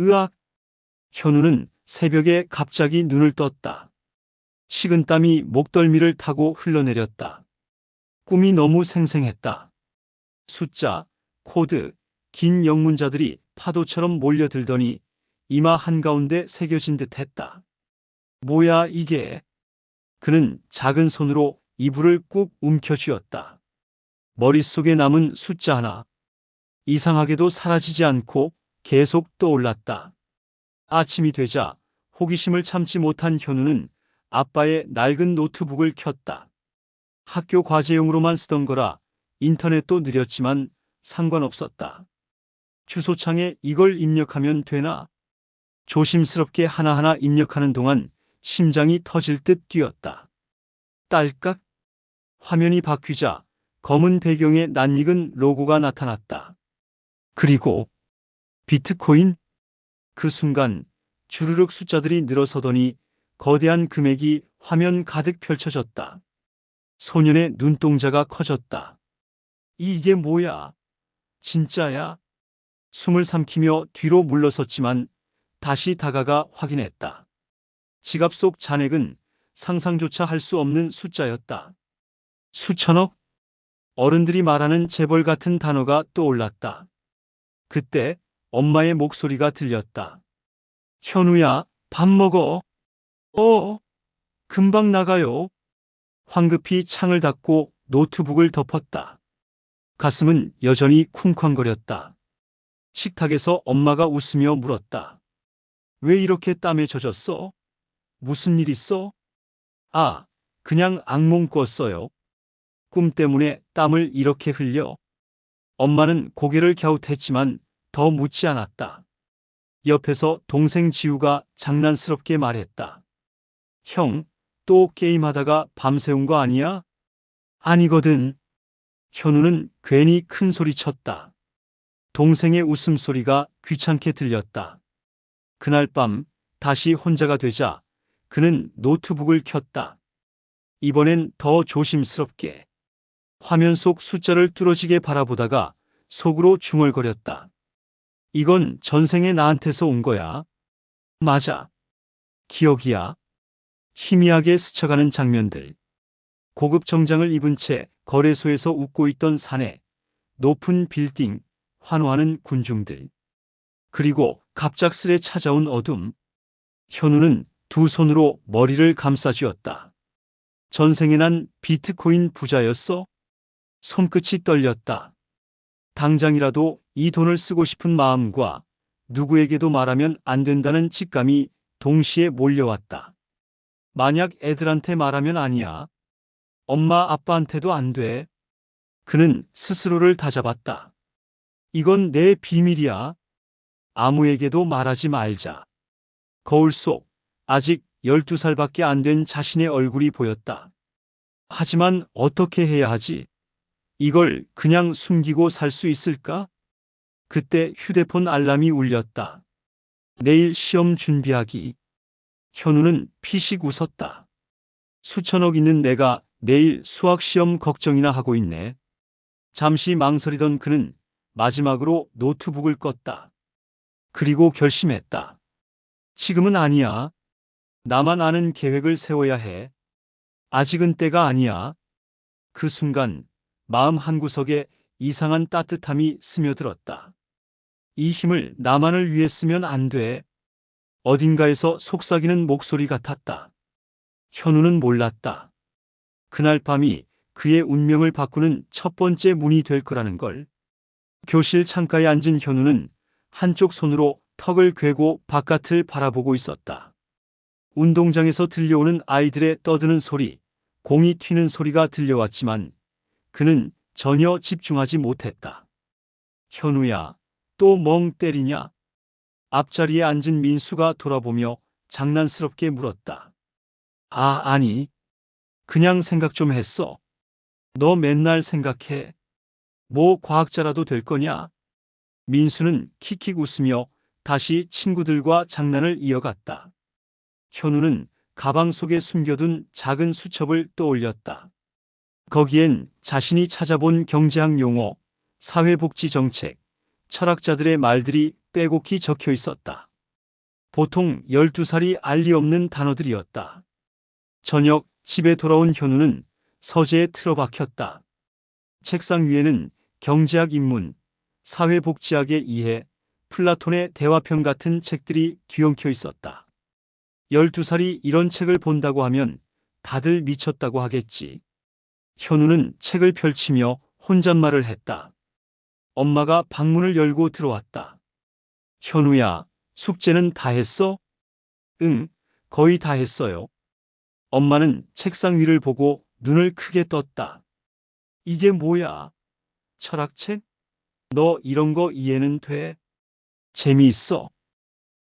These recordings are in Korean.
으악! 현우는 새벽에 갑자기 눈을 떴다. 식은땀이 목덜미를 타고 흘러내렸다. 꿈이 너무 생생했다. 숫자, 코드, 긴 영문자들이 파도처럼 몰려들더니 이마 한가운데 새겨진 듯 했다. 뭐야 이게? 그는 작은 손으로 이불을 꾹 움켜쥐었다. 머릿속에 남은 숫자 하나. 이상하게도 사라지지 않고 계속 떠올랐다. 아침이 되자 호기심을 참지 못한 현우는 아빠의 낡은 노트북을 켰다. 학교 과제용으로만 쓰던 거라 인터넷도 느렸지만 상관없었다. 주소창에 이걸 입력하면 되나? 조심스럽게 하나하나 입력하는 동안 심장이 터질 듯 뛰었다. 딸깍! 화면이 바뀌자 검은 배경에 낯익은 로고가 나타났다. 그리고 비트코인? 그 순간 주르륵 숫자들이 늘어서더니 거대한 금액이 화면 가득 펼쳐졌다. 소년의 눈동자가 커졌다. 이게 뭐야? 진짜야? 숨을 삼키며 뒤로 물러섰지만 다시 다가가 확인했다. 지갑 속 잔액은 상상조차 할 수 없는 숫자였다. 수천억? 어른들이 말하는 재벌 같은 단어가 떠올랐다. 그때 엄마의 목소리가 들렸다. 현우야, 밥 먹어. 금방 나가요. 황급히 창을 닫고 노트북을 덮었다. 가슴은 여전히 쿵쾅거렸다. 식탁에서 엄마가 웃으며 물었다. 왜 이렇게 땀에 젖었어? 무슨 일 있어? 아, 그냥 악몽 꿨어요. 꿈 때문에 땀을 이렇게 흘려. 엄마는 고개를 갸웃했지만 더 묻지 않았다. 옆에서 동생 지우가 장난스럽게 말했다. 형, 또 게임하다가 밤새운 거 아니야? 아니거든. 현우는 괜히 큰 소리 쳤다. 동생의 웃음소리가 귀찮게 들렸다. 그날 밤 다시 혼자가 되자 그는 노트북을 켰다. 이번엔 더 조심스럽게. 화면 속 숫자를 뚫어지게 바라보다가 속으로 중얼거렸다. 이건 전생에 나한테서 온 거야. 맞아. 기억이야. 희미하게 스쳐가는 장면들. 고급 정장을 입은 채 거래소에서 웃고 있던 사내, 높은 빌딩, 환호하는 군중들. 그리고 갑작스레 찾아온 어둠. 현우는 두 손으로 머리를 감싸쥐었다. 전생에 난 비트코인 부자였어? 손끝이 떨렸다. 당장이라도 이 돈을 쓰고 싶은 마음과 누구에게도 말하면 안 된다는 직감이 동시에 몰려왔다. 만약 애들한테 말하면 아니야. 엄마 아빠한테도 안 돼. 그는 스스로를 다잡았다. 이건 내 비밀이야. 아무에게도 말하지 말자. 거울 속 아직 12살밖에 안 된 자신의 얼굴이 보였다. 하지만 어떻게 해야 하지? 이걸 그냥 숨기고 살 수 있을까? 그때 휴대폰 알람이 울렸다. 내일 시험 준비하기. 현우는 피식 웃었다. 수천억 있는 내가 내일 수학 시험 걱정이나 하고 있네. 잠시 망설이던 그는 마지막으로 노트북을 껐다. 그리고 결심했다. 지금은 아니야. 나만 아는 계획을 세워야 해. 아직은 때가 아니야. 그 순간 마음 한구석에 이상한 따뜻함이 스며들었다. 이 힘을 나만을 위해 쓰면 안 돼. 어딘가에서 속삭이는 목소리 같았다. 현우는 몰랐다. 그날 밤이 그의 운명을 바꾸는 첫 번째 문이 될 거라는 걸. 교실 창가에 앉은 현우는 한쪽 손으로 턱을 괴고 바깥을 바라보고 있었다. 운동장에서 들려오는 아이들의 떠드는 소리, 공이 튀는 소리가 들려왔지만 그는 전혀 집중하지 못했다. 현우야, 또 멍 때리냐? 앞자리에 앉은 민수가 돌아보며 장난스럽게 물었다. 아니. 그냥 생각 좀 했어. 너 맨날 생각해. 뭐 과학자라도 될 거냐? 민수는 킥킥 웃으며 다시 친구들과 장난을 이어갔다. 현우는 가방 속에 숨겨둔 작은 수첩을 떠올렸다. 거기엔 자신이 찾아본 경제학 용어, 사회복지 정책, 철학자들의 말들이 빼곡히 적혀 있었다. 보통 12살이 알리 없는 단어들이었다. 저녁 집에 돌아온 현우는 서재에 틀어박혔다. 책상 위에는 경제학 입문, 사회복지학의 이해, 플라톤의 대화편 같은 책들이 뒤엉켜 있었다. 12살이 이런 책을 본다고 하면 다들 미쳤다고 하겠지. 현우는 책을 펼치며 혼잣말을 했다. 엄마가 방문을 열고 들어왔다. 현우야, 숙제는 다 했어? 응, 거의 다 했어요. 엄마는 책상 위를 보고 눈을 크게 떴다. 이게 뭐야? 철학책? 너 이런 거 이해는 돼? 재미있어.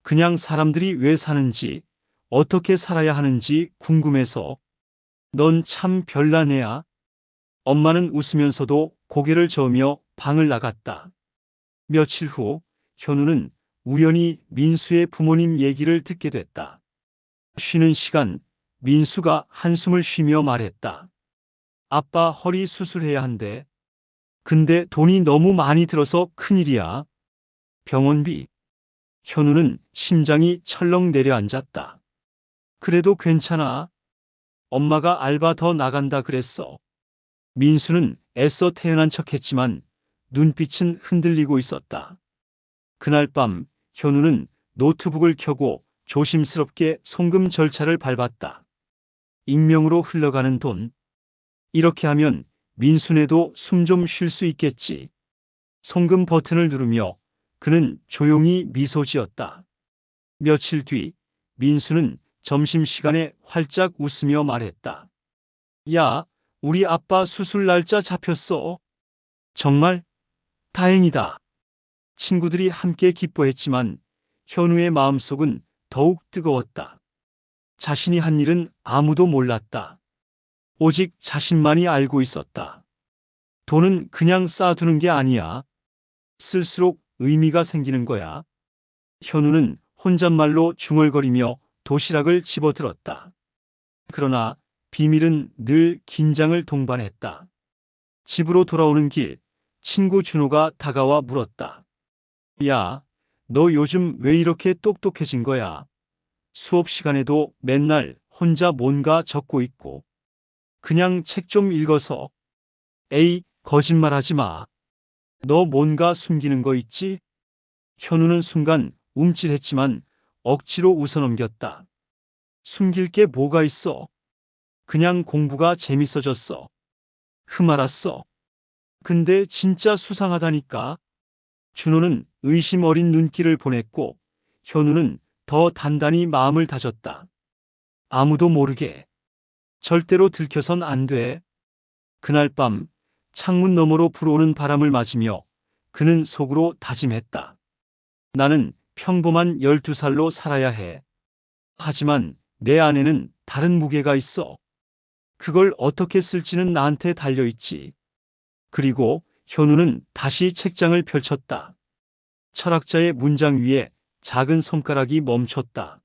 그냥 사람들이 왜 사는지, 어떻게 살아야 하는지 궁금해서. 넌 참 별난 애야. 엄마는 웃으면서도 고개를 저으며 방을 나갔다. 며칠 후 현우는 우연히 민수의 부모님 얘기를 듣게 됐다. 쉬는 시간 민수가 한숨을 쉬며 말했다. 아빠 허리 수술해야 한대. 근데 돈이 너무 많이 들어서 큰일이야. 병원비. 현우는 심장이 철렁 내려앉았다. 그래도 괜찮아. 엄마가 알바 더 나간다 그랬어. 민수는 애써 태연한 척했지만 눈빛은 흔들리고 있었다. 그날 밤 현우는 노트북을 켜고 조심스럽게 송금 절차를 밟았다. 익명으로 흘러가는 돈. 이렇게 하면 민수네도 숨 좀 쉴 수 있겠지. 송금 버튼을 누르며 그는 조용히 미소 지었다. 며칠 뒤 민수는 점심시간에 활짝 웃으며 말했다. 야, 우리 아빠 수술 날짜 잡혔어. 정말? 다행이다. 친구들이 함께 기뻐했지만 현우의 마음속은 더욱 뜨거웠다. 자신이 한 일은 아무도 몰랐다. 오직 자신만이 알고 있었다. 돈은 그냥 쌓아두는 게 아니야. 쓸수록 의미가 생기는 거야. 현우는 혼잣말로 중얼거리며 도시락을 집어들었다. 그러나 비밀은 늘 긴장을 동반했다. 집으로 돌아오는 길, 친구 준호가 다가와 물었다. 야, 너 요즘 왜 이렇게 똑똑해진 거야? 수업 시간에도 맨날 혼자 뭔가 적고 있고. 그냥 책 좀 읽어서. 에이, 거짓말하지 마. 너 뭔가 숨기는 거 있지? 현우는 순간 움찔했지만 억지로 웃어넘겼다. 숨길 게 뭐가 있어? 그냥 공부가 재밌어졌어. 알았어. 근데 진짜 수상하다니까. 준호는 의심 어린 눈길을 보냈고 현우는 더 단단히 마음을 다졌다. 아무도 모르게. 절대로 들켜선 안 돼. 그날 밤 창문 너머로 불어오는 바람을 맞으며 그는 속으로 다짐했다. 나는 평범한 12살로 살아야 해. 하지만 내 안에는 다른 무게가 있어. 그걸 어떻게 쓸지는 나한테 달려있지. 그리고 현우는 다시 책장을 펼쳤다. 철학자의 문장 위에 작은 손가락이 멈췄다.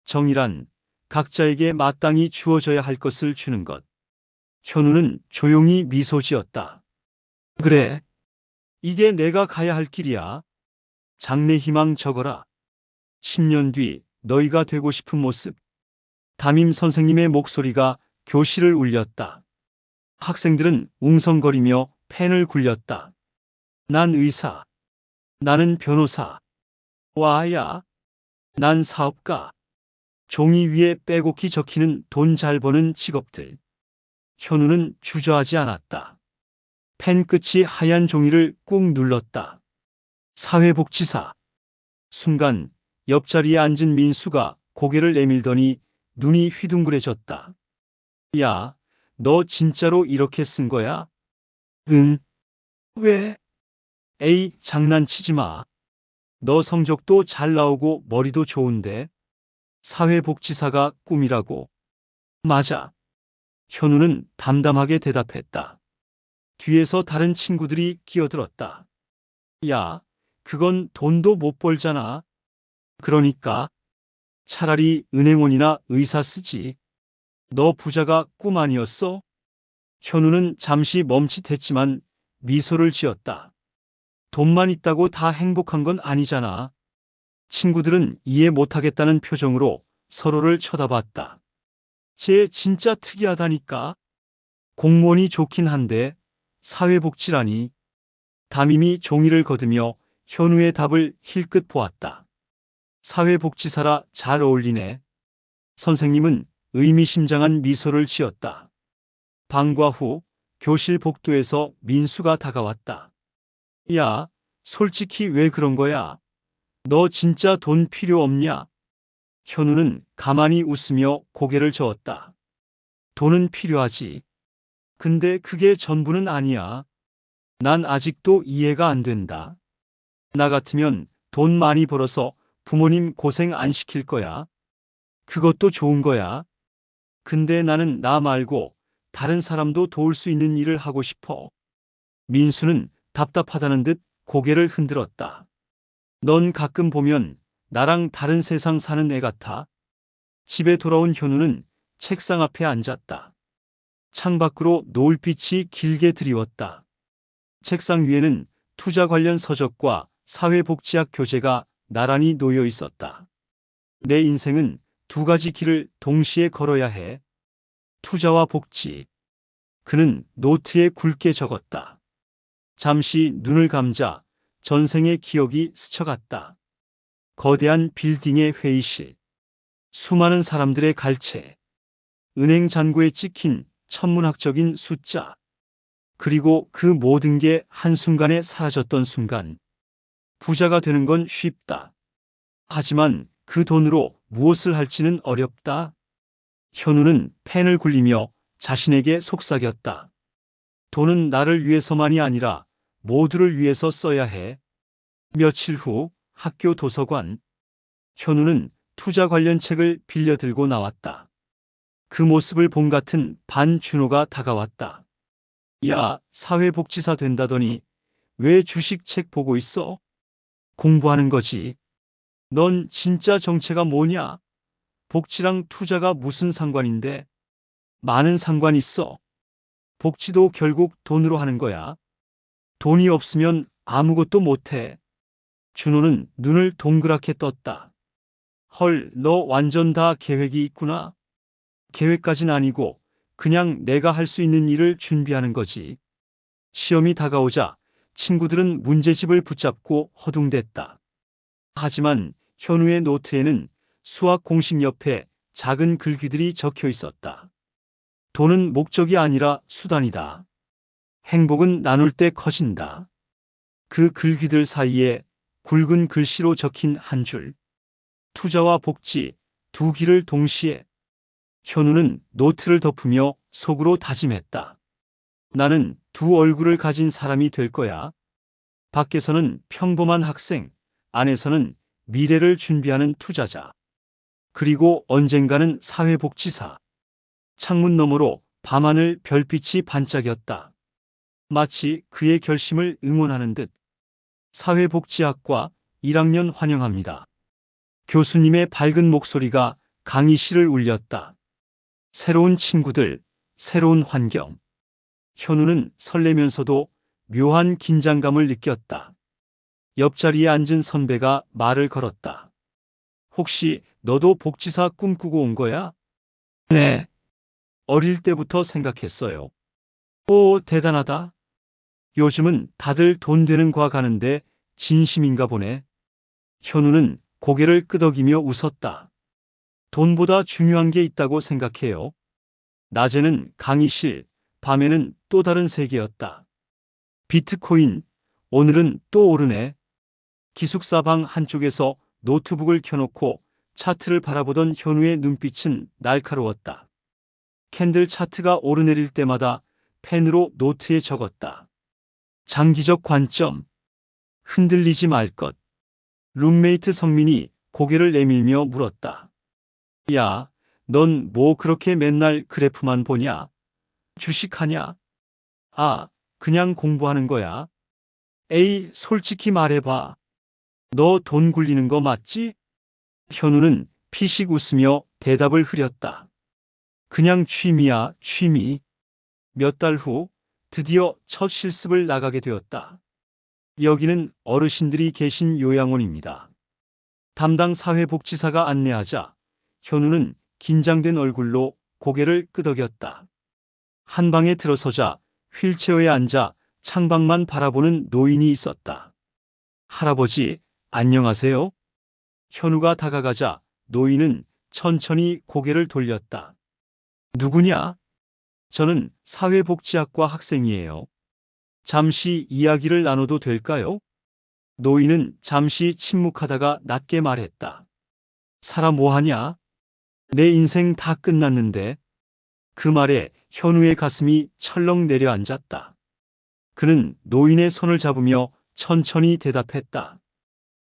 정의란 각자에게 마땅히 주어져야 할 것을 주는 것. 현우는 조용히 미소 지었다. 그래. 이게 내가 가야 할 길이야. 장래 희망 적어라. 10년 뒤 너희가 되고 싶은 모습. 담임 선생님의 목소리가 교실을 울렸다. 학생들은 웅성거리며 펜을 굴렸다. 난 의사. 나는 변호사. 와야. 난 사업가. 종이 위에 빼곡히 적히는 돈 잘 버는 직업들. 현우는 주저하지 않았다. 펜 끝이 하얀 종이를 꾹 눌렀다. 사회복지사. 순간 옆자리에 앉은 민수가 고개를 내밀더니 눈이 휘둥그레졌다. 야, 너 진짜로 이렇게 쓴 거야? 응. 왜? 에이, 장난치지 마. 너 성적도 잘 나오고 머리도 좋은데. 사회복지사가 꿈이라고. 맞아. 현우는 담담하게 대답했다. 뒤에서 다른 친구들이 끼어들었다. 야, 그건 돈도 못 벌잖아. 그러니까 차라리 은행원이나 의사 쓰지. 너 부자가 꿈 아니었어? 현우는 잠시 멈칫했지만 미소를 지었다. 돈만 있다고 다 행복한 건 아니잖아. 친구들은 이해 못하겠다는 표정으로 서로를 쳐다봤다. 쟤 진짜 특이하다니까. 공무원이 좋긴 한데 사회복지라니. 담임이 종이를 거두며 현우의 답을 힐끗 보았다. 사회복지사라 잘 어울리네. 선생님은 의미심장한 미소를 지었다. 방과 후 교실 복도에서 민수가 다가왔다. 야, 솔직히 왜 그런 거야? 너 진짜 돈 필요 없냐? 현우는 가만히 웃으며 고개를 저었다. 돈은 필요하지. 근데 그게 전부는 아니야. 난 아직도 이해가 안 된다. 나 같으면 돈 많이 벌어서 부모님 고생 안 시킬 거야. 그것도 좋은 거야. 근데 나는 나 말고 다른 사람도 도울 수 있는 일을 하고 싶어. 민수는 답답하다는 듯 고개를 흔들었다. 넌 가끔 보면 나랑 다른 세상 사는 애 같아. 집에 돌아온 현우는 책상 앞에 앉았다. 창밖으로 노을빛이 길게 드리웠다. 책상 위에는 투자 관련 서적과 사회복지학 교재가 나란히 놓여 있었다. 내 인생은 두 가지 길을 동시에 걸어야 해. 투자와 복지. 그는 노트에 굵게 적었다. 잠시 눈을 감자 전생의 기억이 스쳐갔다. 거대한 빌딩의 회의실. 수많은 사람들의 갈채. 은행 잔고에 찍힌 천문학적인 숫자. 그리고 그 모든 게 한순간에 사라졌던 순간. 부자가 되는 건 쉽다. 하지만 그 돈으로 무엇을 할지는 어렵다. 현우는 펜을 굴리며 자신에게 속삭였다. 돈은 나를 위해서만이 아니라 모두를 위해서 써야 해. 며칠 후 학교 도서관. 현우는 투자 관련 책을 빌려 들고 나왔다. 그 모습을 본 같은 반준호가 다가왔다. 야, 사회복지사 된다더니 왜 주식 책 보고 있어? 공부하는 거지. 넌 진짜 정체가 뭐냐? 복지랑 투자가 무슨 상관인데? 많은 상관 있어. 복지도 결국 돈으로 하는 거야. 돈이 없으면 아무것도 못해. 준호는 눈을 동그랗게 떴다. 헐, 너 완전 다 계획이 있구나. 계획까진 아니고 그냥 내가 할 수 있는 일을 준비하는 거지. 시험이 다가오자 친구들은 문제집을 붙잡고 허둥댔다. 하지만 현우의 노트에는 수학 공식 옆에 작은 글귀들이 적혀 있었다. 돈은 목적이 아니라 수단이다. 행복은 나눌 때 커진다. 그 글귀들 사이에 굵은 글씨로 적힌 한 줄. 투자와 복지, 두 길을 동시에. 현우는 노트를 덮으며 속으로 다짐했다. 나는 두 얼굴을 가진 사람이 될 거야. 밖에서는 평범한 학생, 안에서는 미래를 준비하는 투자자. 그리고 언젠가는 사회복지사. 창문 너머로 밤하늘 별빛이 반짝였다. 마치 그의 결심을 응원하는 듯. 사회복지학과 1학년 환영합니다. 교수님의 밝은 목소리가 강의실을 울렸다. 새로운 친구들, 새로운 환경. 현우는 설레면서도 묘한 긴장감을 느꼈다. 옆자리에 앉은 선배가 말을 걸었다. 혹시 너도 복지사 꿈꾸고 온 거야? 네. 어릴 때부터 생각했어요. 오, 대단하다. 요즘은 다들 돈 되는 과 가는데 진심인가 보네. 현우는 고개를 끄덕이며 웃었다. 돈보다 중요한 게 있다고 생각해요. 낮에는 강의실, 밤에는 또 다른 세계였다. 비트코인, 오늘은 또 오르네. 기숙사 방 한쪽에서 노트북을 켜놓고 차트를 바라보던 현우의 눈빛은 날카로웠다. 캔들 차트가 오르내릴 때마다 펜으로 노트에 적었다. 장기적 관점. 흔들리지 말 것. 룸메이트 성민이 고개를 내밀며 물었다. 야, 넌 뭐 그렇게 맨날 그래프만 보냐? 주식하냐? 아, 그냥 공부하는 거야. 에이, 솔직히 말해봐. 너 돈 굴리는 거 맞지? 현우는 피식 웃으며 대답을 흐렸다. 그냥 취미야, 취미. 몇 달 후 드디어 첫 실습을 나가게 되었다. 여기는 어르신들이 계신 요양원입니다. 담당 사회복지사가 안내하자 현우는 긴장된 얼굴로 고개를 끄덕였다. 한 방에 들어서자 휠체어에 앉아 창밖만 바라보는 노인이 있었다. 할아버지, 안녕하세요. 현우가 다가가자 노인은 천천히 고개를 돌렸다. 누구냐? 저는 사회복지학과 학생이에요. 잠시 이야기를 나눠도 될까요? 노인은 잠시 침묵하다가 낮게 말했다. 살아 뭐하냐? 내 인생 다 끝났는데. 그 말에 현우의 가슴이 철렁 내려앉았다. 그는 노인의 손을 잡으며 천천히 대답했다.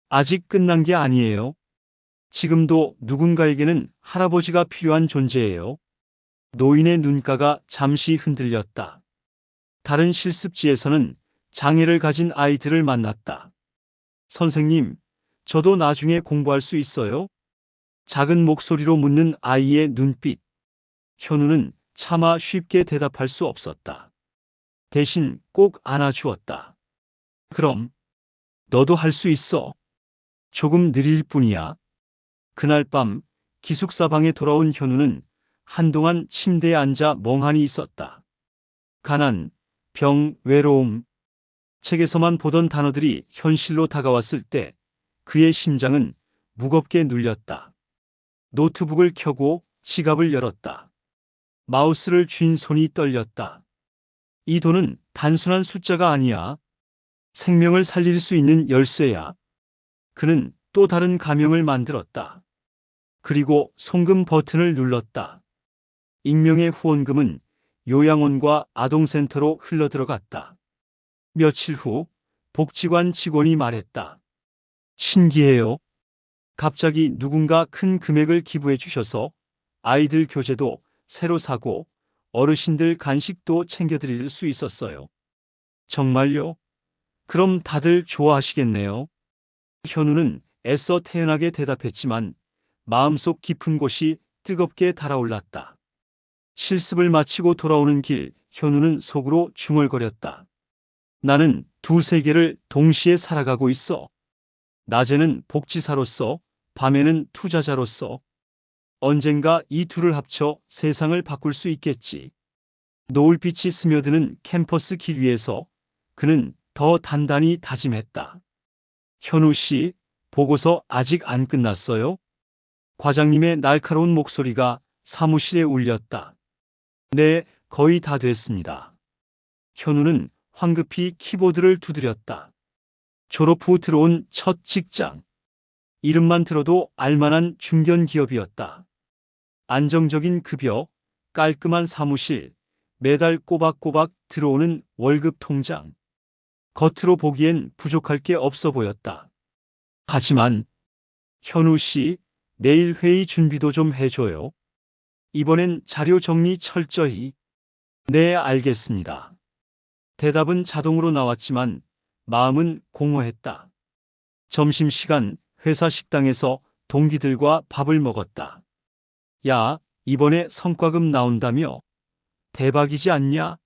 아직 끝난 게 아니에요. 지금도 누군가에게는 할아버지가 필요한 존재예요. 노인의 눈가가 잠시 흔들렸다. 다른 실습지에서는 장애를 가진 아이들을 만났다. 선생님, 저도 나중에 공부할 수 있어요? 작은 목소리로 묻는 아이의 눈빛. 현우는 차마 쉽게 대답할 수 없었다. 대신 꼭 안아주었다. 그럼, 너도 할 수 있어. 조금 느릴 뿐이야. 그날 밤 기숙사 방에 돌아온 현우는 한동안 침대에 앉아 멍하니 있었다. 가난, 병, 외로움. 책에서만 보던 단어들이 현실로 다가왔을 때 그의 심장은 무겁게 눌렸다. 노트북을 켜고 지갑을 열었다. 마우스를 쥔 손이 떨렸다. 이 돈은 단순한 숫자가 아니야. 생명을 살릴 수 있는 열쇠야. 그는 또 다른 가명을 만들었다. 그리고 송금 버튼을 눌렀다. 익명의 후원금은 요양원과 아동센터로 흘러들어갔다. 며칠 후 복지관 직원이 말했다. 신기해요. 갑자기 누군가 큰 금액을 기부해 주셔서 아이들 교재도 새로 사고 어르신들 간식도 챙겨드릴 수 있었어요. 정말요? 그럼 다들 좋아하시겠네요. 현우는 애써 태연하게 대답했지만 마음속 깊은 곳이 뜨겁게 달아올랐다. 실습을 마치고 돌아오는 길, 현우는 속으로 중얼거렸다. 나는 두 세계를 동시에 살아가고 있어. 낮에는 복지사로서, 밤에는 투자자로서. 언젠가 이 둘을 합쳐 세상을 바꿀 수 있겠지. 노을빛이 스며드는 캠퍼스 길 위에서 그는 더 단단히 다짐했다. 현우 씨, 보고서 아직 안 끝났어요? 과장님의 날카로운 목소리가 사무실에 울렸다. 네, 거의 다 됐습니다. 현우는 황급히 키보드를 두드렸다. 졸업 후 들어온 첫 직장. 이름만 들어도 알만한 중견기업이었다. 안정적인 급여, 깔끔한 사무실, 매달 꼬박꼬박 들어오는 월급 통장. 겉으로 보기엔 부족할 게 없어 보였다. 하지만 현우 씨, 내일 회의 준비도 좀 해줘요. 이번엔 자료 정리 철저히. 네, 알겠습니다. 대답은 자동으로 나왔지만 마음은 공허했다. 점심시간 회사 식당에서 동기들과 밥을 먹었다. 야, 이번에 성과급 나온다며? 대박이지 않냐?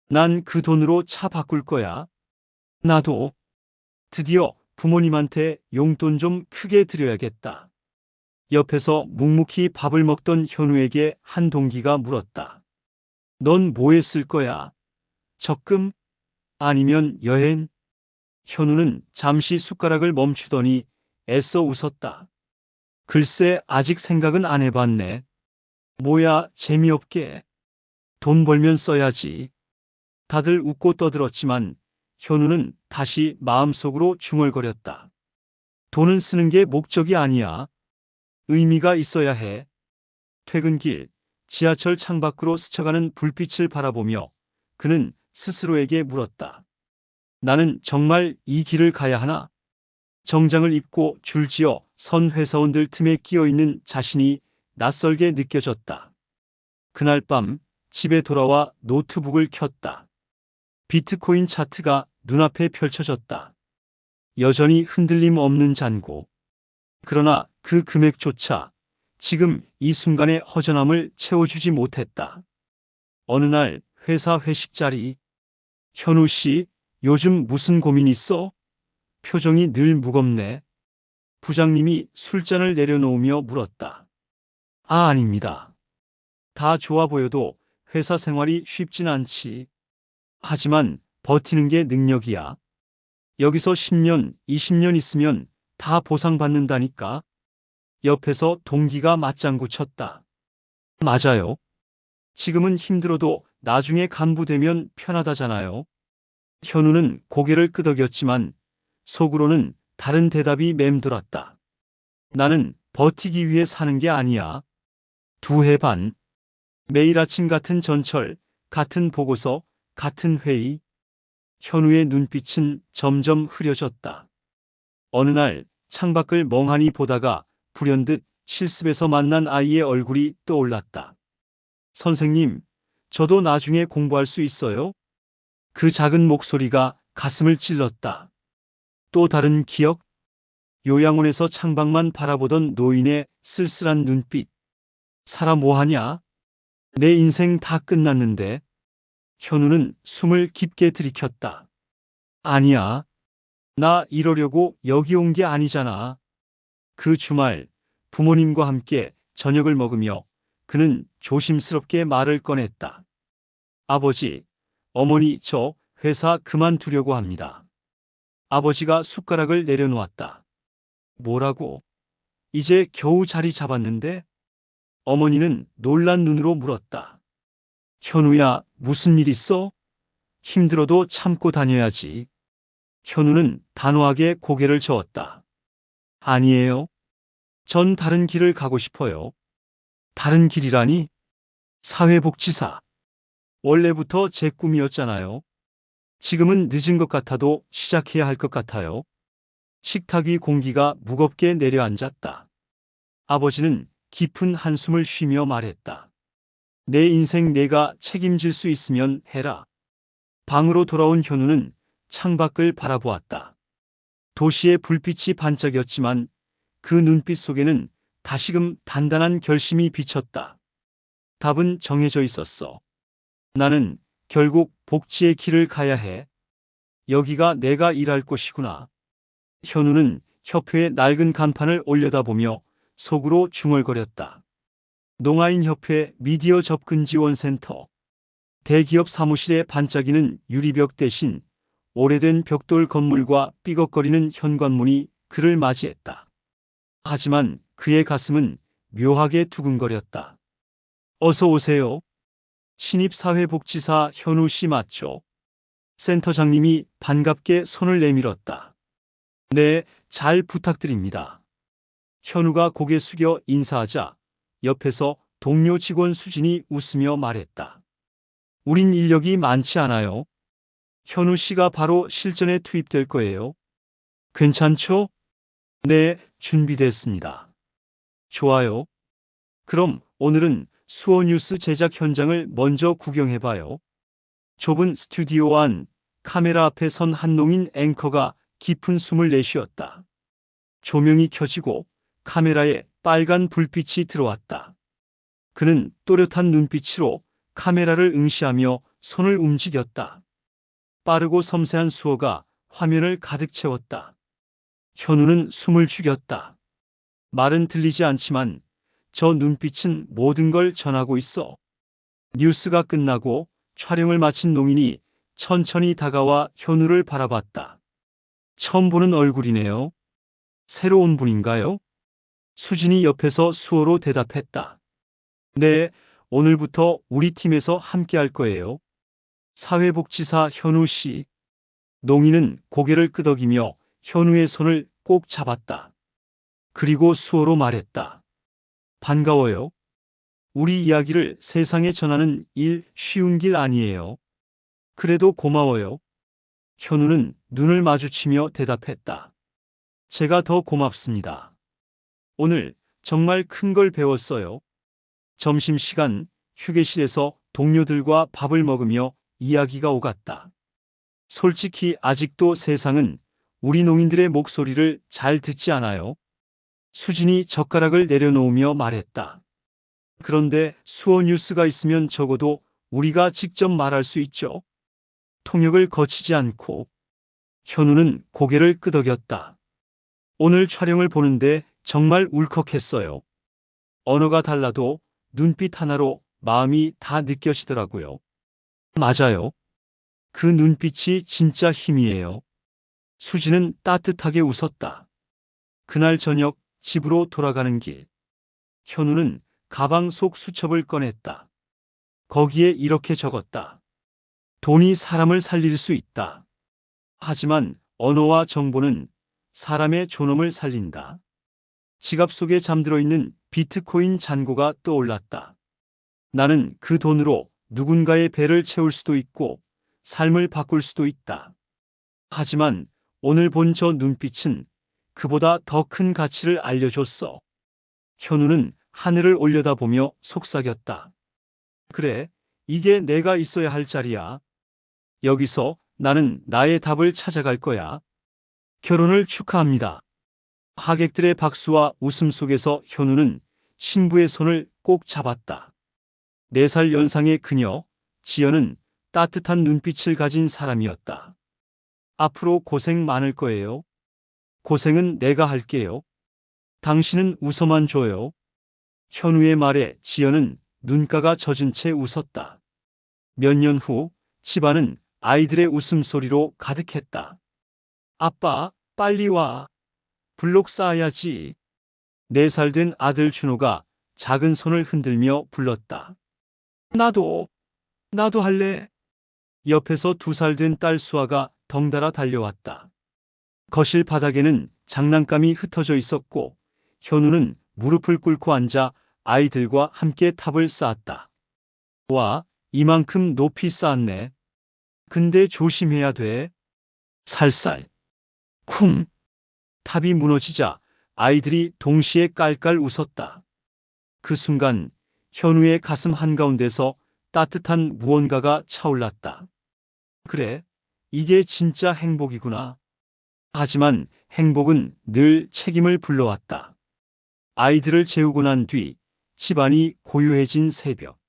난 그 돈으로 차 바꿀 거야. 나도. 드디어 부모님한테 용돈 좀 크게 드려야겠다. 옆에서 묵묵히 밥을 먹던 현우에게 한 동기가 물었다. 넌 뭐 했을 거야? 적금? 아니면 여행? 현우는 잠시 숟가락을 멈추더니 애써 웃었다. 글쎄, 아직 생각은 안 해봤네. 뭐야, 재미없게. 돈 벌면 써야지. 다들 웃고 떠들었지만 현우는 다시 마음속으로 중얼거렸다. 돈은 쓰는 게 목적이 아니야. 의미가 있어야 해. 퇴근길, 지하철 창밖으로 스쳐가는 불빛을 바라보며 그는 스스로에게 물었다. 나는 정말 이 길을 가야 하나? 정장을 입고 줄지어 선 회사원들 틈에 끼어 있는 자신이 낯설게 느껴졌다. 그날 밤 집에 돌아와 노트북을 켰다. 비트코인 차트가 눈앞에 펼쳐졌다. 여전히 흔들림 없는 잔고. 그러나 그 금액조차 지금 이 순간의 허전함을 채워주지 못했다. 어느 날 회사 회식 자리. 현우 씨, 요즘 무슨 고민 있어? 표정이 늘 무겁네. 부장님이 술잔을 내려놓으며 물었다. 아, 아닙니다. 다 좋아 보여도 회사 생활이 쉽진 않지. 하지만 버티는 게 능력이야. 여기서 10년, 20년 있으면 다 보상받는다니까. 옆에서 동기가 맞장구 쳤다. 맞아요. 지금은 힘들어도 나중에 간부 되면 편하다잖아요. 현우는 고개를 끄덕였지만 속으로는 다른 대답이 맴돌았다. 나는 버티기 위해 사는 게 아니야. 2해 반. 매일 아침 같은 전철, 같은 보고서, 같은 회의. 현우의 눈빛은 점점 흐려졌다. 어느 날 창밖을 멍하니 보다가 불현듯 실습에서 만난 아이의 얼굴이 떠올랐다. 선생님, 저도 나중에 공부할 수 있어요? 그 작은 목소리가 가슴을 찔렀다. 또 다른 기억? 요양원에서 창밖만 바라보던 노인의 쓸쓸한 눈빛. 살아 뭐하냐? 내 인생 다 끝났는데. 현우는 숨을 깊게 들이켰다. 아니야. 나 이러려고 여기 온 게 아니잖아. 그 주말 부모님과 함께 저녁을 먹으며 그는 조심스럽게 말을 꺼냈다. 아버지, 어머니 저 회사 그만두려고 합니다. 아버지가 숟가락을 내려놓았다. 뭐라고? 이제 겨우 자리 잡았는데? 어머니는 놀란 눈으로 물었다. 현우야, 무슨 일 있어? 힘들어도 참고 다녀야지. 현우는 단호하게 고개를 저었다. 아니에요. 전 다른 길을 가고 싶어요. 다른 길이라니? 사회복지사. 원래부터 제 꿈이었잖아요. 지금은 늦은 것 같아도 시작해야 할 것 같아요. 식탁 위 공기가 무겁게 내려앉았다. 아버지는 깊은 한숨을 쉬며 말했다. 내 인생 내가 책임질 수 있으면 해라. 방으로 돌아온 현우는 창밖을 바라보았다. 도시의 불빛이 반짝였지만 그 눈빛 속에는 다시금 단단한 결심이 비쳤다. 답은 정해져 있었어. 나는 결국 복지의 길을 가야 해. 여기가 내가 일할 곳이구나. 현우는 협회의 낡은 간판을 올려다보며 속으로 중얼거렸다. 농아인협회 미디어 접근 지원센터. 대기업 사무실에 반짝이는 유리벽 대신 오래된 벽돌 건물과 삐걱거리는 현관문이 그를 맞이했다. 하지만 그의 가슴은 묘하게 두근거렸다. 어서 오세요. 신입사회복지사 현우 씨 맞죠? 센터장님이 반갑게 손을 내밀었다. 네, 잘 부탁드립니다. 현우가 고개 숙여 인사하자 옆에서 동료 직원 수진이 웃으며 말했다. 우린 인력이 많지 않아요. 현우 씨가 바로 실전에 투입될 거예요. 괜찮죠? 네, 준비됐습니다. 좋아요. 그럼 오늘은 수어 뉴스 제작 현장을 먼저 구경해봐요. 좁은 스튜디오 안 카메라 앞에 선 한농인 앵커가 깊은 숨을 내쉬었다. 조명이 켜지고 카메라에 빨간 불빛이 들어왔다. 그는 또렷한 눈빛으로 카메라를 응시하며 손을 움직였다. 빠르고 섬세한 수어가 화면을 가득 채웠다. 현우는 숨을 죽였다. 말은 들리지 않지만 저 눈빛은 모든 걸 전하고 있어. 뉴스가 끝나고 촬영을 마친 농인이 천천히 다가와 현우를 바라봤다. 처음 보는 얼굴이네요. 새로운 분인가요? 수진이 옆에서 수어로 대답했다. 네, 오늘부터 우리 팀에서 함께 할 거예요. 사회복지사 현우 씨. 농인은 고개를 끄덕이며 현우의 손을 꼭 잡았다. 그리고 수어로 말했다. 반가워요. 우리 이야기를 세상에 전하는 일 쉬운 길 아니에요. 그래도 고마워요. 현우는 눈을 마주치며 대답했다. 제가 더 고맙습니다. 오늘 정말 큰 걸 배웠어요. 점심시간 휴게실에서 동료들과 밥을 먹으며 이야기가 오갔다. 솔직히 아직도 세상은 우리 농인들의 목소리를 잘 듣지 않아요. 수진이 젓가락을 내려놓으며 말했다. 그런데 수어 뉴스가 있으면 적어도 우리가 직접 말할 수 있죠. 통역을 거치지 않고 현우는 고개를 끄덕였다. 오늘 촬영을 보는데 정말 울컥했어요. 언어가 달라도 눈빛 하나로 마음이 다 느껴지더라고요. 맞아요. 그 눈빛이 진짜 힘이에요. 수지는 따뜻하게 웃었다. 그날 저녁 집으로 돌아가는 길. 현우는 가방 속 수첩을 꺼냈다. 거기에 이렇게 적었다. 돈이 사람을 살릴 수 있다. 하지만 언어와 정보는 사람의 존엄을 살린다. 지갑 속에 잠들어 있는 비트코인 잔고가 떠올랐다. 나는 그 돈으로 누군가의 배를 채울 수도 있고 삶을 바꿀 수도 있다. 하지만 오늘 본 저 눈빛은 그보다 더 큰 가치를 알려줬어. 현우는 하늘을 올려다보며 속삭였다. 그래, 이게 내가 있어야 할 자리야. 여기서 나는 나의 답을 찾아갈 거야. 결혼을 축하합니다. 하객들의 박수와 웃음 속에서 현우는 신부의 손을 꼭 잡았다. 4살 연상의 그녀, 지연은 따뜻한 눈빛을 가진 사람이었다. 앞으로 고생 많을 거예요. 고생은 내가 할게요. 당신은 웃어만 줘요. 현우의 말에 지연은 눈가가 젖은 채 웃었다. 몇 년 후 집안은 아이들의 웃음소리로 가득했다. 아빠, 빨리 와. 블록 쌓아야지. 4살 된 아들 준호가 작은 손을 흔들며 불렀다. 나도 할래. 옆에서 2살 된 딸 수아가 덩달아 달려왔다. 거실 바닥에는 장난감이 흩어져 있었고 현우는 무릎을 꿇고 앉아 아이들과 함께 탑을 쌓았다. 와, 이만큼 높이 쌓았네. 근데 조심해야 돼. 살살. 쿵. 탑이 무너지자 아이들이 동시에 깔깔 웃었다. 그 순간 현우의 가슴 한가운데서 따뜻한 무언가가 차올랐다. 그래, 이게 진짜 행복이구나. 하지만 행복은 늘 책임을 불러왔다. 아이들을 재우고 난 뒤 집안이 고요해진 새벽.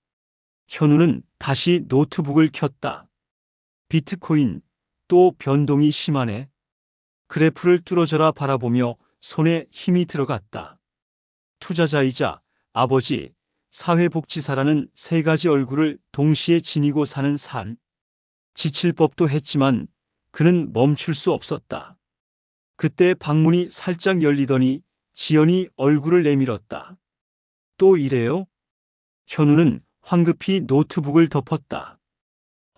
현우는 다시 노트북을 켰다. 비트코인, 또 변동이 심하네. 그래프를 뚫어져라 바라보며 손에 힘이 들어갔다. 투자자이자 아버지, 사회복지사라는 3가지 얼굴을 동시에 지니고 사는 삶. 지칠 법도 했지만 그는 멈출 수 없었다. 그때 방문이 살짝 열리더니 지연이 얼굴을 내밀었다. 또 이래요? 현우는 황급히 노트북을 덮었다.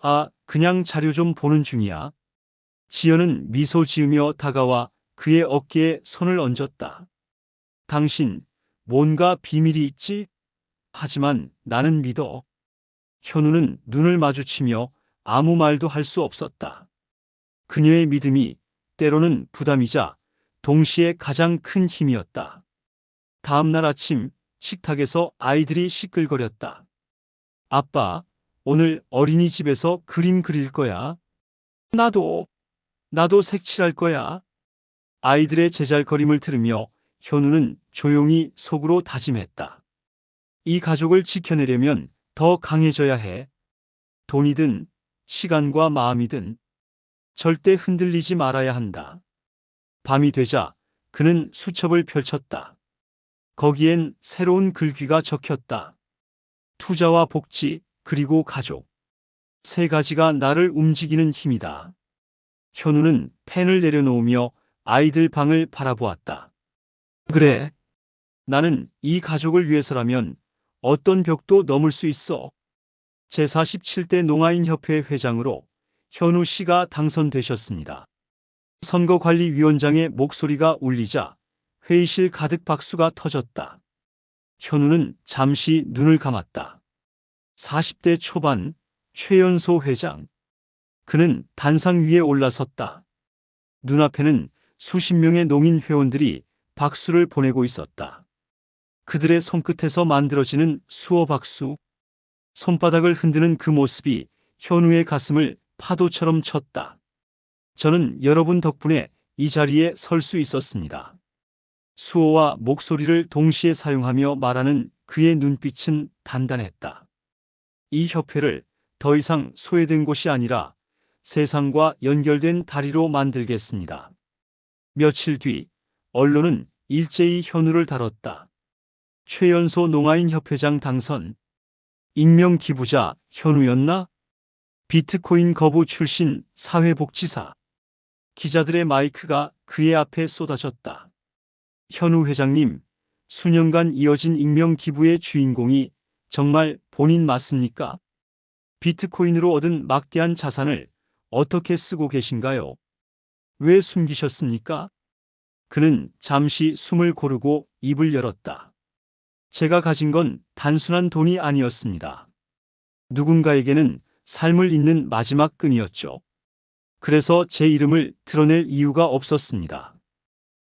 아, 그냥 자료 좀 보는 중이야. 지연은 미소 지으며 다가와 그의 어깨에 손을 얹었다. 당신, 뭔가 비밀이 있지? 하지만 나는 믿어. 현우는 눈을 마주치며 아무 말도 할 수 없었다. 그녀의 믿음이 때로는 부담이자 동시에 가장 큰 힘이었다. 다음 날 아침 식탁에서 아이들이 시끌거렸다. 아빠, 오늘 어린이집에서 그림 그릴 거야. 나도 색칠할 거야. 아이들의 제잘거림을 들으며 현우는 조용히 속으로 다짐했다. 이 가족을 지켜내려면 더 강해져야 해. 돈이든 시간과 마음이든 절대 흔들리지 말아야 한다. 밤이 되자 그는 수첩을 펼쳤다. 거기엔 새로운 글귀가 적혔다. 투자와 복지, 그리고 가족. 3가지가 나를 움직이는 힘이다. 현우는 펜을 내려놓으며 아이들 방을 바라보았다. 그래. 나는 이 가족을 위해서라면 어떤 벽도 넘을 수 있어. 제47대 농아인협회 회장으로 현우 씨가 당선되셨습니다. 선거관리위원장의 목소리가 울리자 회의실 가득 박수가 터졌다. 현우는 잠시 눈을 감았다. 40대 초반 최연소 회장. 그는 단상 위에 올라섰다. 눈앞에는 수십 명의 농인 회원들이 박수를 보내고 있었다. 그들의 손끝에서 만들어지는 수어 박수. 손바닥을 흔드는 그 모습이 현우의 가슴을 파도처럼 쳤다. 저는 여러분 덕분에 이 자리에 설 수 있었습니다. 수어와 목소리를 동시에 사용하며 말하는 그의 눈빛은 단단했다. 이 협회를 더 이상 소외된 곳이 아니라 세상과 연결된 다리로 만들겠습니다. 며칠 뒤 언론은 일제히 현우를 다뤘다. 최연소 농아인 협회장 당선. 익명 기부자 현우였나? 비트코인 거부 출신 사회복지사. 기자들의 마이크가 그의 앞에 쏟아졌다. 현우 회장님, 수년간 이어진 익명 기부의 주인공이 정말 본인 맞습니까? 비트코인으로 얻은 막대한 자산을 어떻게 쓰고 계신가요? 왜 숨기셨습니까? 그는 잠시 숨을 고르고 입을 열었다. 제가 가진 건 단순한 돈이 아니었습니다. 누군가에게는 삶을 잇는 마지막 끈이었죠. 그래서 제 이름을 드러낼 이유가 없었습니다.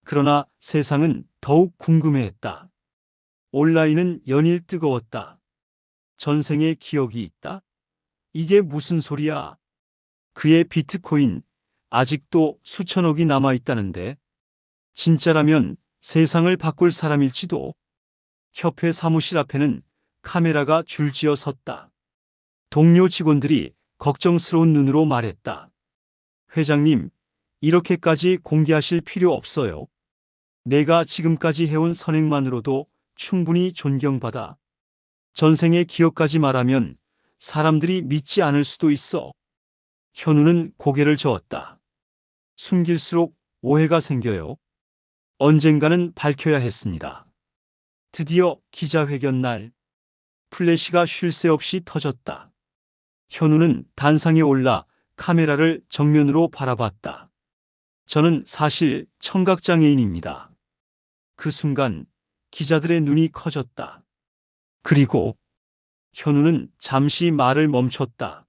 그러나 세상은 더욱 궁금해했다. 온라인은 연일 뜨거웠다. 전생의 기억이 있다? 이게 무슨 소리야? 그의 비트코인 아직도 수천억이 남아있다는데 진짜라면 세상을 바꿀 사람일지도. 협회 사무실 앞에는 카메라가 줄지어 섰다. 동료 직원들이 걱정스러운 눈으로 말했다. 회장님, 이렇게까지 공개하실 필요 없어요. 내가 지금까지 해온 선행만으로도 충분히 존경받아. 전생의 기억까지 말하면 사람들이 믿지 않을 수도 있어. 현우는 고개를 저었다. 숨길수록 오해가 생겨요. 언젠가는 밝혀야 했습니다. 드디어 기자회견 날, 플래시가 쉴 새 없이 터졌다. 현우는 단상에 올라 카메라를 정면으로 바라봤다. 저는 사실 청각장애인입니다. 그 순간 기자들의 눈이 커졌다. 그리고 현우는 잠시 말을 멈췄다.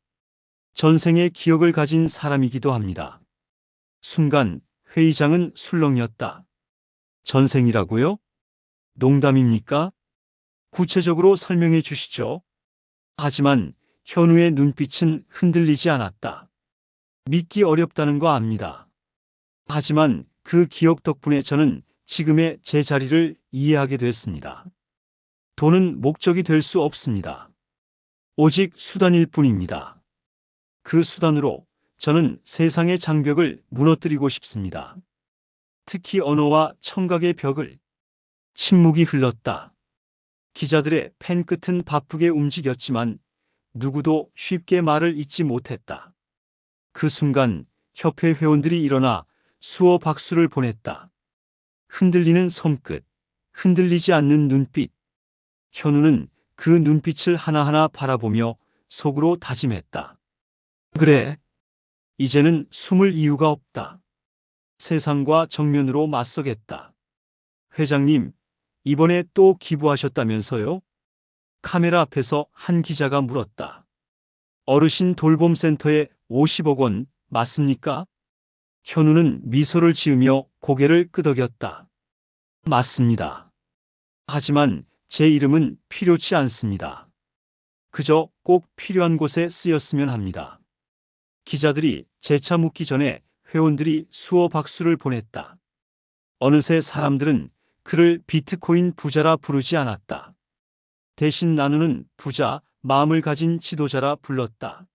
전생의 기억을 가진 사람이기도 합니다. 순간 회의장은 술렁였다. 전생이라고요? 농담입니까? 구체적으로 설명해 주시죠. 하지만 현우의 눈빛은 흔들리지 않았다. 믿기 어렵다는 거 압니다. 하지만 그 기억 덕분에 저는 지금의 제 자리를 이해하게 됐습니다. 돈은 목적이 될 수 없습니다. 오직 수단일 뿐입니다. 그 수단으로 저는 세상의 장벽을 무너뜨리고 싶습니다. 특히 언어와 청각의 벽을. 침묵이 흘렀다. 기자들의 펜끝은 바쁘게 움직였지만 누구도 쉽게 말을 잇지 못했다. 그 순간 협회 회원들이 일어나 수어 박수를 보냈다. 흔들리는 손끝, 흔들리지 않는 눈빛. 현우는 그 눈빛을 하나하나 바라보며 속으로 다짐했다. 그래, 이제는 숨을 이유가 없다. 세상과 정면으로 맞서겠다. 회장님, 이번에 또 기부하셨다면서요? 카메라 앞에서 한 기자가 물었다. 어르신 돌봄센터에 50억 원 맞습니까? 현우는 미소를 지으며 고개를 끄덕였다. 맞습니다. 하지만 제 이름은 필요치 않습니다. 그저 꼭 필요한 곳에 쓰였으면 합니다. 기자들이 재차 묻기 전에 회원들이 수어 박수를 보냈다. 어느새 사람들은 그를 비트코인 부자라 부르지 않았다. 대신 나누는 부자, 마음을 가진 지도자라 불렀다.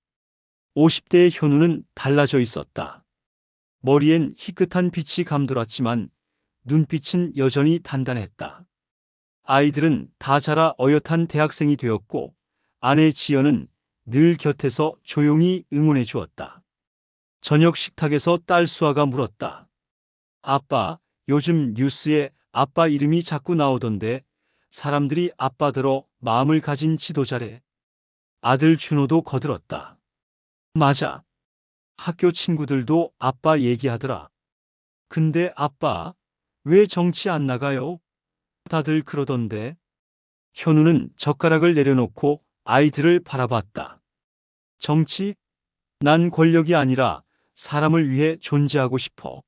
50대의 현우는 달라져 있었다. 머리엔 희끗한 빛이 감돌았지만 눈빛은 여전히 단단했다. 아이들은 다 자라 어엿한 대학생이 되었고 아내 지연은 늘 곁에서 조용히 응원해 주었다. 저녁 식탁에서 딸 수아가 물었다. 아빠, 요즘 뉴스에 아빠 이름이 자꾸 나오던데 사람들이 아빠더러 마음을 가진 지도자래. 아들 준호도 거들었다. 맞아. 학교 친구들도 아빠 얘기하더라. 근데 아빠, 왜 정치 안 나가요? 다들 그러던데. 현우는 젓가락을 내려놓고 아이들을 바라봤다. 정치? 난 권력이 아니라 사람을 위해 존재하고 싶어.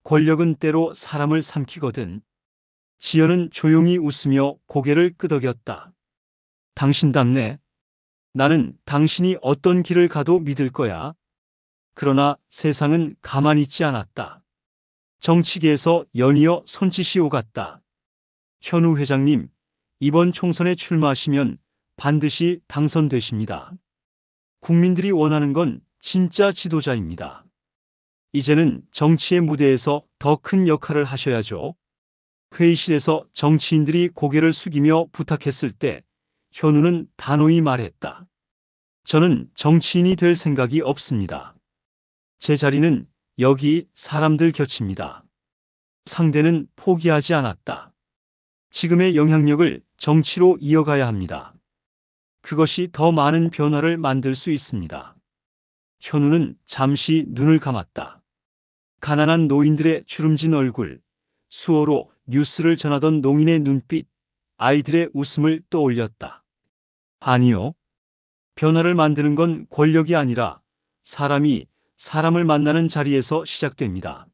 권력은 때로 사람을 삼키거든. 지연은 조용히 웃으며 고개를 끄덕였다. 당신답네. 나는 당신이 어떤 길을 가도 믿을 거야. 그러나 세상은 가만히 있지 않았다. 정치계에서 연이어 손짓이 오갔다. 현우 회장님, 이번 총선에 출마하시면 반드시 당선되십니다. 국민들이 원하는 건 진짜 지도자입니다. 이제는 정치의 무대에서 더 큰 역할을 하셔야죠. 회의실에서 정치인들이 고개를 숙이며 부탁했을 때 현우는 단호히 말했다. 저는 정치인이 될 생각이 없습니다. 제 자리는 여기 사람들 곁입니다. 상대는 포기하지 않았다. 지금의 영향력을 정치로 이어가야 합니다. 그것이 더 많은 변화를 만들 수 있습니다. 현우는 잠시 눈을 감았다. 가난한 노인들의 주름진 얼굴, 수어로 뉴스를 전하던 농인의 눈빛, 아이들의 웃음을 떠올렸다. 아니요. 변화를 만드는 건 권력이 아니라 사람이 사람을 만나는 자리에서 시작됩니다.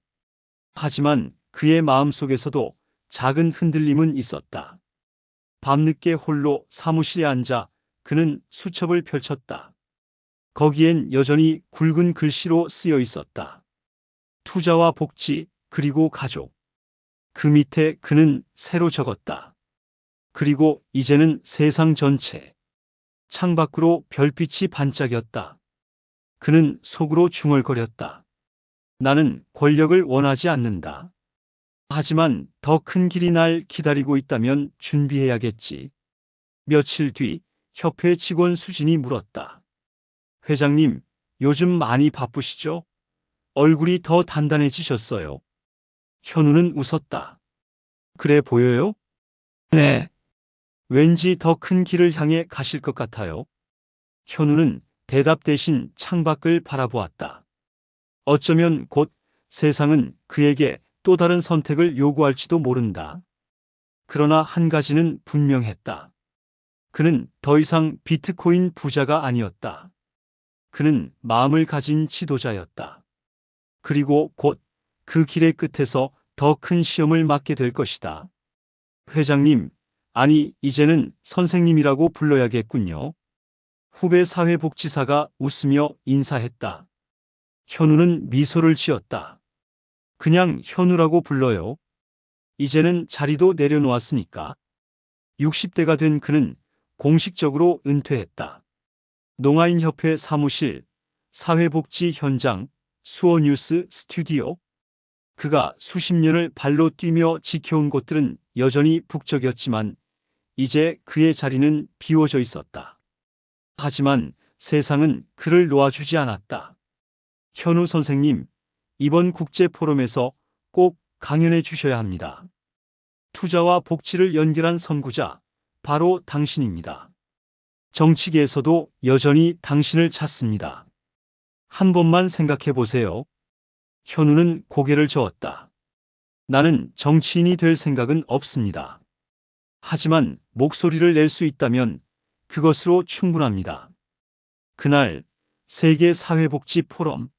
하지만 그의 마음속에서도 작은 흔들림은 있었다. 밤늦게 홀로 사무실에 앉아 그는 수첩을 펼쳤다. 거기엔 여전히 굵은 글씨로 쓰여 있었다. 투자와 복지, 그리고 가족. 그 밑에 그는 새로 적었다. 그리고 이제는 세상 전체. 창밖으로 별빛이 반짝였다. 그는 속으로 중얼거렸다. 나는 권력을 원하지 않는다. 하지만 더 큰 길이 날 기다리고 있다면 준비해야겠지. 며칠 뒤 협회 직원 수진이 물었다. 회장님, 요즘 많이 바쁘시죠? 얼굴이 더 단단해지셨어요. 현우는 웃었다. 그래 보여요? 네. 왠지 더 큰 길을 향해 가실 것 같아요. 현우는 대답 대신 창밖을 바라보았다. 어쩌면 곧 세상은 그에게 또 다른 선택을 요구할지도 모른다. 그러나 한 가지는 분명했다. 그는 더 이상 비트코인 부자가 아니었다. 그는 마음을 가진 지도자였다. 그리고 곧 그 길의 끝에서 더 큰 시험을 맞게 될 것이다. 회장님, 아니, 이제는 선생님이라고 불러야겠군요. 후배 사회복지사가 웃으며 인사했다. 현우는 미소를 지었다. 그냥 현우라고 불러요. 이제는 자리도 내려놓았으니까. 60대가 된 그는 공식적으로 은퇴했다. 농아인협회 사무실, 사회복지 현장, 수어뉴스 스튜디오. 그가 수십 년을 발로 뛰며 지켜온 곳들은 여전히 북적였지만 이제 그의 자리는 비워져 있었다. 하지만 세상은 그를 놓아주지 않았다. 현우 선생님, 이번 국제 포럼에서 꼭 강연해 주셔야 합니다. 투자와 복지를 연결한 선구자, 바로 당신입니다. 정치계에서도 여전히 당신을 찾습니다. 한 번만 생각해 보세요. 현우는 고개를 저었다. 나는 정치인이 될 생각은 없습니다. 하지만 목소리를 낼 수 있다면 그것으로 충분합니다. 그날 세계 사회복지 포럼.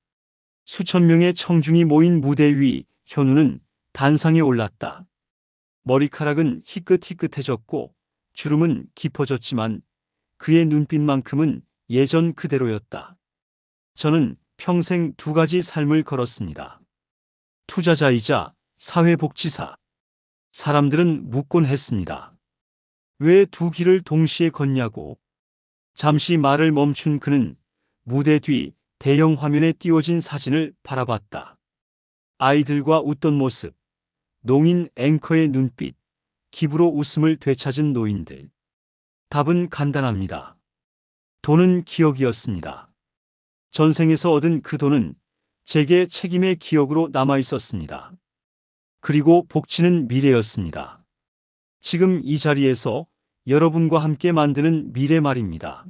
수천 명의 청중이 모인 무대 위 현우는 단상에 올랐다. 머리카락은 희끗희끗해졌고 주름은 깊어졌지만 그의 눈빛만큼은 예전 그대로였다. 저는 평생 두 가지 삶을 걸었습니다. 투자자이자 사회복지사. 사람들은 묻곤 했습니다. 왜 두 길을 동시에 걷냐고. 잠시 말을 멈춘 그는 무대 뒤 대형 화면에 띄워진 사진을 바라봤다. 아이들과 웃던 모습, 농인 앵커의 눈빛, 기부로 웃음을 되찾은 노인들. 답은 간단합니다. 돈은 기억이었습니다. 전생에서 얻은 그 돈은 제게 책임의 기억으로 남아 있었습니다. 그리고 복지는 미래였습니다. 지금 이 자리에서 여러분과 함께 만드는 미래 말입니다.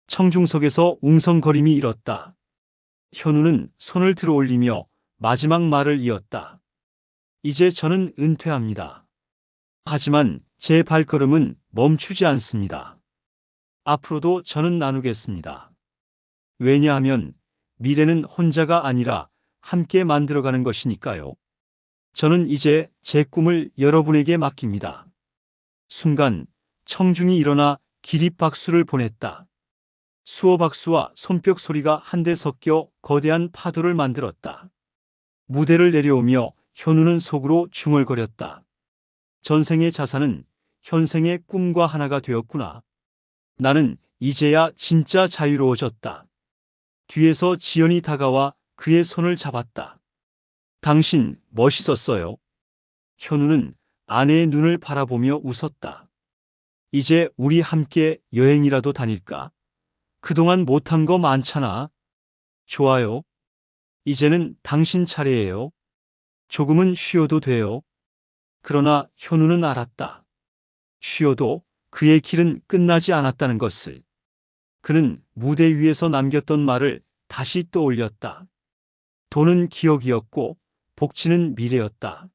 청중석에서 웅성거림이 일었다. 현우는 손을 들어 올리며 마지막 말을 이었다. 이제 저는 은퇴합니다. 하지만 제 발걸음은 멈추지 않습니다. 앞으로도 저는 나누겠습니다. 왜냐하면 미래는 혼자가 아니라 함께 만들어가는 것이니까요. 저는 이제 제 꿈을 여러분에게 맡깁니다. 순간 청중이 일어나 기립박수를 보냈다. 수어 박수와 손뼉 소리가 한데 섞여 거대한 파도를 만들었다. 무대를 내려오며 현우는 속으로 중얼거렸다. 전생의 자산은 현생의 꿈과 하나가 되었구나. 나는 이제야 진짜 자유로워졌다. 뒤에서 지연이 다가와 그의 손을 잡았다. 당신 멋있었어요. 현우는 아내의 눈을 바라보며 웃었다. 이제 우리 함께 여행이라도 다닐까? 그동안 못한 거 많잖아. 좋아요. 이제는 당신 차례예요. 조금은 쉬어도 돼요. 그러나 현우는 알았다. 쉬어도 그의 길은 끝나지 않았다는 것을. 그는 무대 위에서 남겼던 말을 다시 떠올렸다. 돈은 기억이었고 복지는 미래였다.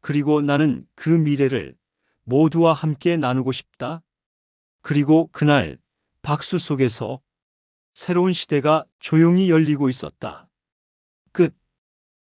그리고 나는 그 미래를 모두와 함께 나누고 싶다. 그리고 그날 박수 속에서 새로운 시대가 조용히 열리고 있었다. 끝.